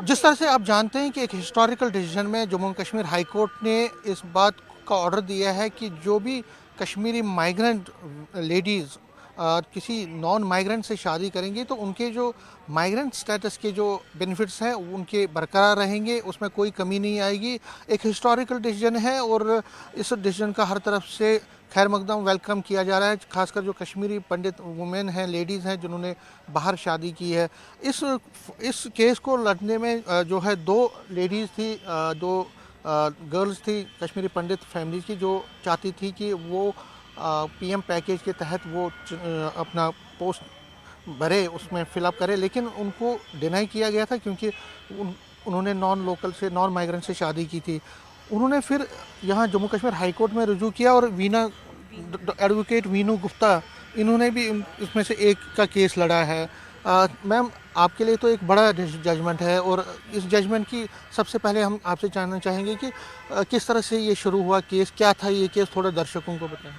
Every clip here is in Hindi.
जिस तरह से आप जानते हैं कि एक हिस्टोरिकल डिसीजन में Jammu and Kashmir high court ने इस बात का ऑर्डर दिया है कि जो भी कश्मीरी माइग्रेंट लेडीज़ किसी नॉन माइग्रेंट से शादी करेंगी तो उनके जो माइग्रेंट स्टेटस के जो बेनिफिट्स हैं उनके बरकरार रहेंगे, उसमें कोई कमी नहीं आएगी। एक हिस्टोरिकल डिसीजन है और इस डिसीजन का हर तरफ से खैर मकदम वेलकम किया जा रहा है, खासकर जो कश्मीरी पंडित वुमेन हैं, लेडीज़ हैं जिन्होंने बाहर शादी की है। इस केस को लड़ने में जो है दो लेडीज़ थी, दो गर्ल्स थी कश्मीरी पंडित फैमिली की, जो चाहती थी कि वो पीएम पैकेज के तहत वो अपना पोस्ट भरे, उसमें फिलअप करे, लेकिन उनको डिनाई किया गया था क्योंकि उन्होंने नॉन लोकल से, नॉन माइग्रेंट से शादी की थी। उन्होंने फिर यहाँ जम्मू कश्मीर हाई कोर्ट में रुजू किया और एडवोकेट वीनू गुप्ता, इन्होंने भी इसमें से एक का केस लड़ा है। मैम, आपके लिए तो एक बड़ा जजमेंट है और इस जजमेंट की सबसे पहले हम आपसे जानना चाहेंगे कि किस तरह से ये शुरू हुआ केस, क्या था ये केस, थोड़ा दर्शकों को बताएं।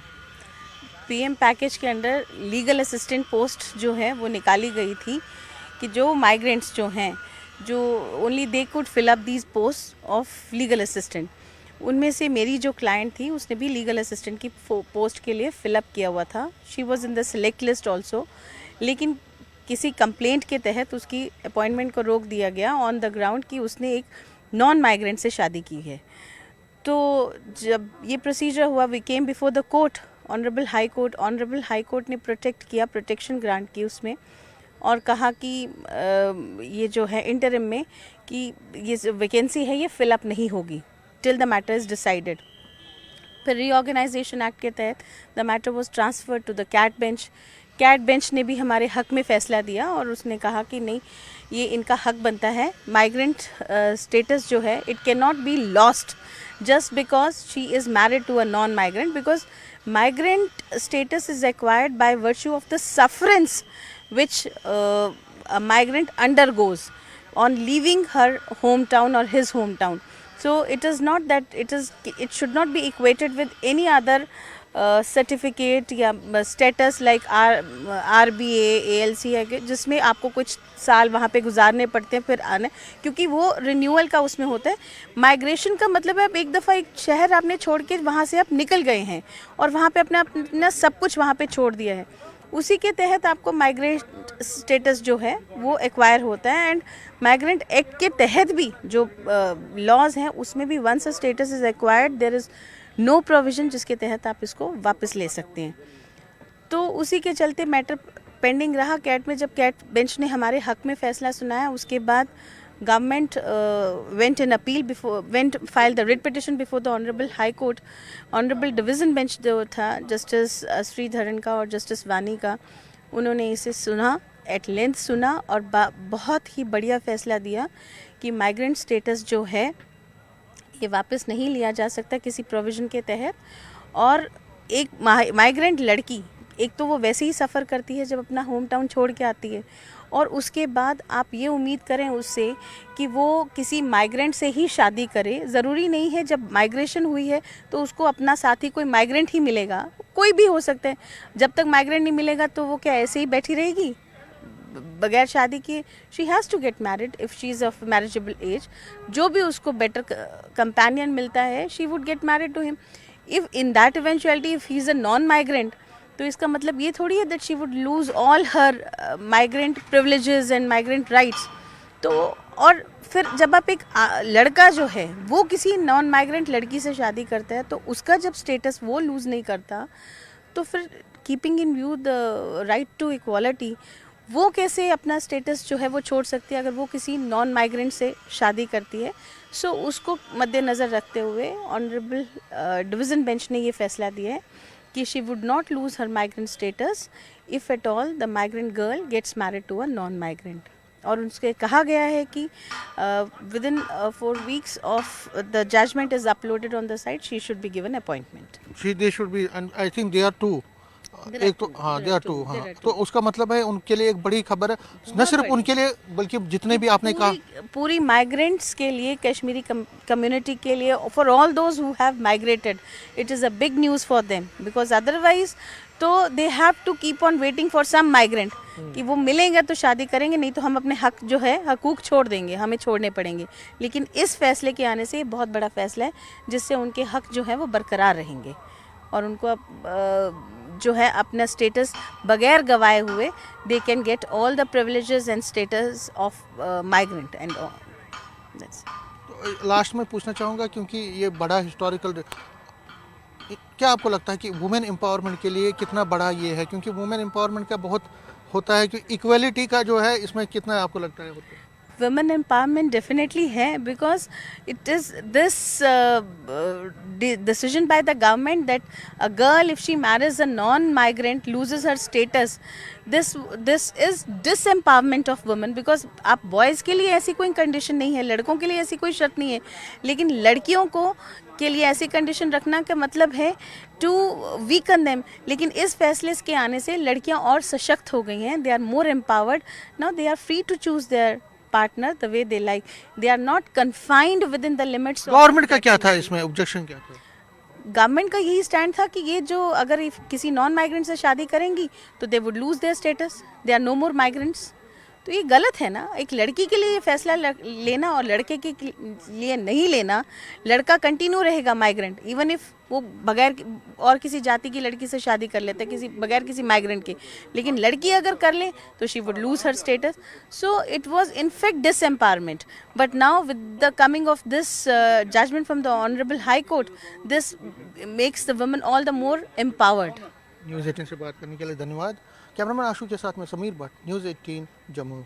पीएम पैकेज के अंडर लीगल असिस्टेंट पोस्ट जो है वो निकाली गई थी कि जो माइग्रेंट्स जो हैं, जो only they could fill up these post of legal assistant. उनमें से मेरी जो क्लाइंट थी उसने भी लीगल असिस्टेंट की पोस्ट के लिए फिलअप किया हुआ था। She was in the select list also, लेकिन किसी कंप्लेंट के तहत उसकी अपॉइंटमेंट को रोक दिया गया ऑन द ग्राउंड कि उसने एक नॉन माइग्रेंट से शादी की है। तो जब ये प्रोसीजर हुआ, we came before the court, honourable high court ने प्रोटेक्ट किया, प्रोटेक्शन ग्रांट की उसमें, और कहा कि ये जो है इंटरिम में कि ये वैकेंसी है ये फिलअप नहीं होगी till the matter is decided. फिर रीऑर्गेनाइजेशन एक्ट के तहत the matter was transferred to the CAT bench ने भी हमारे हक में फ़ैसला दिया और उसने कहा कि नहीं, ये इनका हक बनता है। माइग्रेंट स्टेटस जो है it can not be lost just because she is married to a non-migrant, because migrant status is acquired by virtue of the sufferance which a migrant undergoes on leaving her hometown or his hometown. So it is not that it should not be equated with any other certificate या स्टेटस लाइक RBA ALC है, जिसमें आपको कुछ साल वहाँ पे गुजारने पड़ते हैं फिर आने, क्योंकि वो रिन्यूअल का उसमें होता है। माइग्रेशन का मतलब है आप एक दफ़ा एक शहर आपने छोड़ के वहाँ से आप निकल गए हैं और वहाँ पे अपना सब कुछ वहाँ पे छोड़ दिया है, उसी के तहत आपको माइग्रेट स्टेटस जो है वो एक्वायर होता है। एंड माइग्रेंट एक्ट के तहत भी जो लॉज हैं उसमें भी once a status is acquired there is no provision जिसके तहत आप इसको वापस ले सकते हैं। तो उसी के चलते मैटर पेंडिंग रहा कैट में। जब कैट बेंच ने हमारे हक में फ़ैसला सुनाया, उसके बाद government went file the writ petition before the honourable high court. Honourable division bench जो था जस्टिस श्रीधरन का और जस्टिस वानी का, उन्होंने इसे सुना, एट लेंथ सुना और बहुत ही बढ़िया फ़ैसला दिया कि माइग्रेंट स्टेटस जो है ये वापस नहीं लिया जा सकता किसी प्रोविज़न के तहत। और एक माइग्रेंट लड़की, एक तो वो वैसे ही सफ़र करती है जब अपना होम टाउन छोड़ के आती है, और उसके बाद आप ये उम्मीद करें उससे कि वो किसी माइग्रेंट से ही शादी करे। ज़रूरी नहीं है जब माइग्रेशन हुई है तो उसको अपना साथी कोई माइग्रेंट ही मिलेगा, कोई भी हो सकता है। जब तक माइग्रेंट नहीं मिलेगा तो वो क्या ऐसे ही बैठी रहेगी बगैर शादी किए? She has to get married if she is of marriageable age. जो भी उसको बेटर कंपेनियन मिलता है she would get married to him. If in that eventuality if he is a non migrant, तो इसका मतलब ये थोड़ी है that she would lose all her migrant privileges and migrant rights. तो और फिर जब आप एक लड़का जो है वो किसी नॉन माइग्रेंट लड़की से शादी करता है तो उसका जब स्टेटस वो लूज़ नहीं करता, तो फिर keeping in view the right to equality, वो कैसे अपना स्टेटस जो है वो छोड़ सकती है अगर वो किसी नॉन माइग्रेंट से शादी करती है। सो उसको मद्देनज़र रखते हुए ऑनरेबल डिवीज़न बेंच ने ये फ़ैसला दिया है कि she would not lose her migrant status if at all the migrant girl gets married to a non migrant. और उसके कहा गया है कि within 4 weeks of the judgment is uploaded on the site, she should be given appointment. They should be, and I think they are two. एक तो हाँ, दे आर टू, हाँ, तो उसका मतलब है उनके लिए एक बड़ी खबर है, न सिर्फ उनके लिए बल्कि जितने भी आपने कहा पूरी माइग्रेंट्स के लिए, कश्मीरी कम्युनिटी के लिए, for all those who have migrated, it is a big news for them, because otherwise तो they have to keep on waiting for some migrant कि वो मिलेंगे तो शादी करेंगे, नहीं तो हम अपने हक जो है हकूक छोड़ देंगे, हमें छोड़ने पड़ेंगे। लेकिन इस फैसले के आने से ये बहुत बड़ा फैसला है जिससे उनके हक जो है वो बरकरार रहेंगे और उनको अब जो है अपना स्टेटस बगैर गवाए हुए they can get all the privileges and status of migrant and तो लास्ट में पूछना चाहूँगा, क्योंकि ये बड़ा हिस्टोरिकल, क्या आपको लगता है कि वुमेन एम्पावरमेंट के लिए कितना बड़ा ये है? क्योंकि वुमेन एम्पावरमेंट का बहुत होता है कि इक्वलिटी का जो है इसमें कितना आपको लगता है होता है? women empowerment definitely है, because it is this decision by the government that a girl, if she marries a non-migrant, loses her status. This is disempowerment of women, because आप boys के लिए ऐसी कोई कंडीशन नहीं है, लड़कों के लिए ऐसी कोई शर्त नहीं है, लेकिन लड़कियों को के लिए ऐसी कंडीशन रखना का मतलब है टू वीकन देम। लेकिन इस फैसले के आने से लड़कियां और सशक्त हो गई हैं, they are more empowered now, they are free to choose their partner the way they like, they are not confined within the limits of government का क्या था इसमें, ऑब्जेक्शन क्या था? गवर्नमेंट का यही स्टैंड था कि ये जो अगर किसी नॉन माइग्रेंट से शादी करेंगी तो they would lose their status, they are no more migrants. तो ये गलत है ना, एक लड़की के लिए ये फैसला लेना और लड़के के लिए नहीं लेना। लड़का कंटिन्यू रहेगा माइग्रेंट, इवन इफ वो बगैर और किसी जाति की लड़की से शादी कर लेता है, किसी बगैर किसी माइग्रेंट के, लेकिन लड़की अगर कर ले तो she would lose her status. So it was in fact disempowerment, but now with the coming of this judgment from the honourable high Court, this makes the women all the more empowered. News 18 से बात करने के लिए धन्यवाद। कैमरामैन आशु के साथ में समीर भट्ट, न्यूज़ 18 जम्मू।